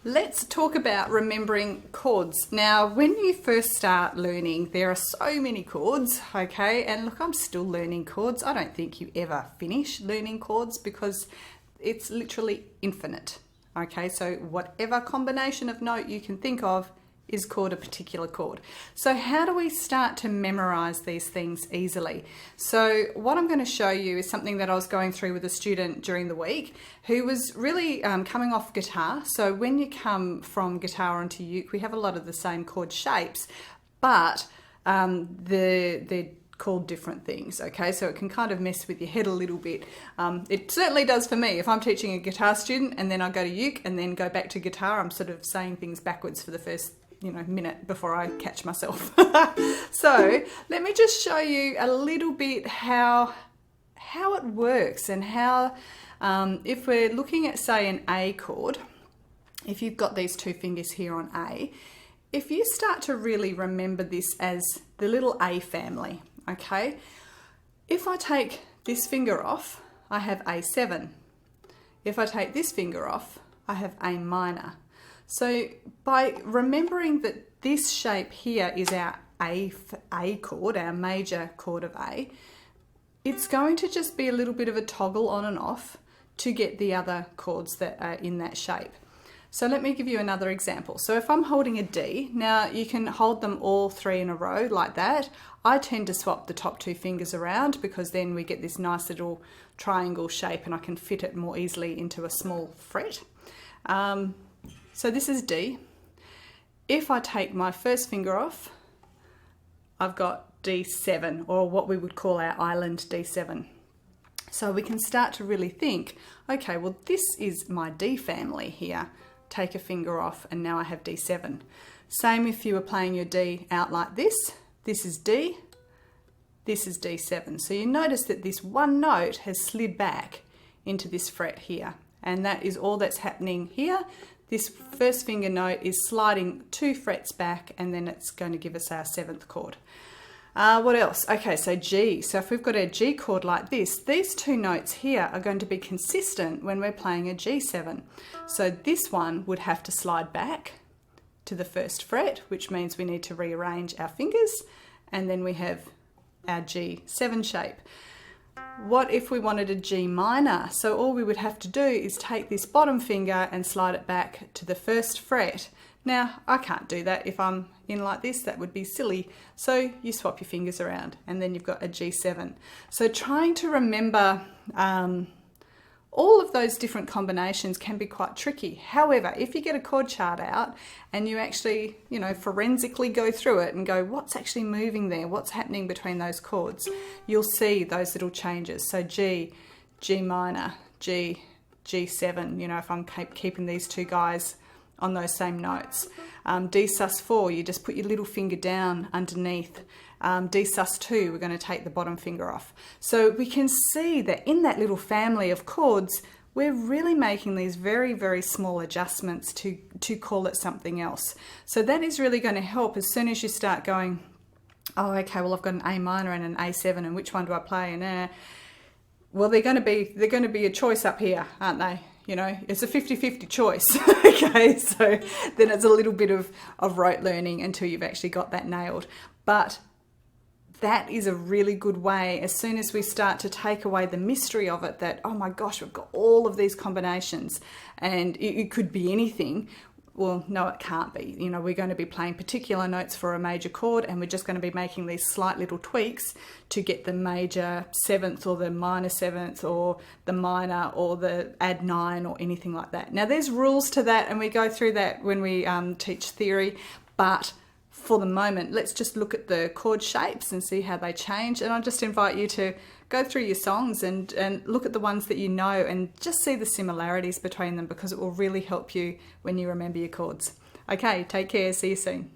Let's talk about remembering chords. Now, when you first start learning, there are so many chords, okay? And look, I'm still learning chords. I don't think you ever finish learning chords because it's literally infinite, okay? So whatever combination of note you can think of is called a particular chord. So how do we start to memorize these things easily? So what I'm going to show you is something that I was going through with a student during the week who was really coming off guitar. So when you come from guitar onto uke, we have a lot of the same chord shapes, but they're called different things, okay? So it can kind of mess with your head a little bit. It certainly does for me. If I'm teaching a guitar student and then I go to uke and then go back to guitar, I'm sort of saying things backwards for the first minute before I catch myself. So let me just show you a little bit how it works and how if we're looking at, say, an A chord, if you've got these two fingers here on A, if you start to really remember this as the little A family, okay? If I take this finger off, I have A7. If I take this finger off, I have A minor. So by remembering that this shape here is our A chord, our major chord of A, it's going to just be a little bit of a toggle on and off to get the other chords that are in that shape. So let me give you another example. So if I'm holding a D, now you can hold them all three in a row like that. I tend to swap the top two fingers around because then we get this nice little triangle shape and I can fit it more easily into a small fret. So this is D. If I take my first finger off, I've got D7, or what we would call our island D7. So we can start to really think, okay, well, this is my D family here. Take a finger off and now I have D7. Same if you were playing your D out like this. This is D, this is D7. So you notice that this one note has slid back into this fret here. And that is all that's happening here. This first finger note is sliding 2 frets back and then it's going to give us our 7th chord. What else? Okay, so G. So if we've got a G chord like this, these two notes here are going to be consistent when we're playing a G7. So this one would have to slide back to the first fret, which means we need to rearrange our fingers, and then we have our G7 shape. What if we wanted a G minor? So all we would have to do is take this bottom finger and slide it back to the first fret. Now, I can't do that if I'm in like this, that would be silly. So you swap your fingers around and then you've got a G7. So trying to remember all of those different combinations can be quite tricky. However, if you get a chord chart out and you actually, forensically go through it and go, what's actually moving there? What's happening between those chords? You'll see those little changes. So G, G minor, G, G7, if I'm keeping these two guys on those same notes. D sus4, you just put your little finger down underneath. D sus2, we're going to take the bottom finger off. So we can see that in that little family of chords, we're really making these very, very small adjustments to call it something else. So that is really going to help as soon as you start going, oh, okay, well, I've got an A minor and an A7, and which one do I play? And well, they're going to be a choice up here, aren't they? It's a 50-50 choice. Okay, so then it's a little bit of rote learning until you've actually got that nailed. But that is a really good way, as soon as we start to take away the mystery of it, that, oh my gosh, we've got all of these combinations and it could be anything. Well, no, it can't be. We're going to be playing particular notes for a major chord and we're just going to be making these slight little tweaks to get the major 7th or the minor 7th or the minor or the add 9 or anything like that. Now, there's rules to that and we go through that when we teach theory, but for the moment, let's just look at the chord shapes and see how they change. And I'll just invite you to go through your songs and look at the ones that you know and just see the similarities between them, because it will really help you when you remember your chords. Okay, take care. See you soon.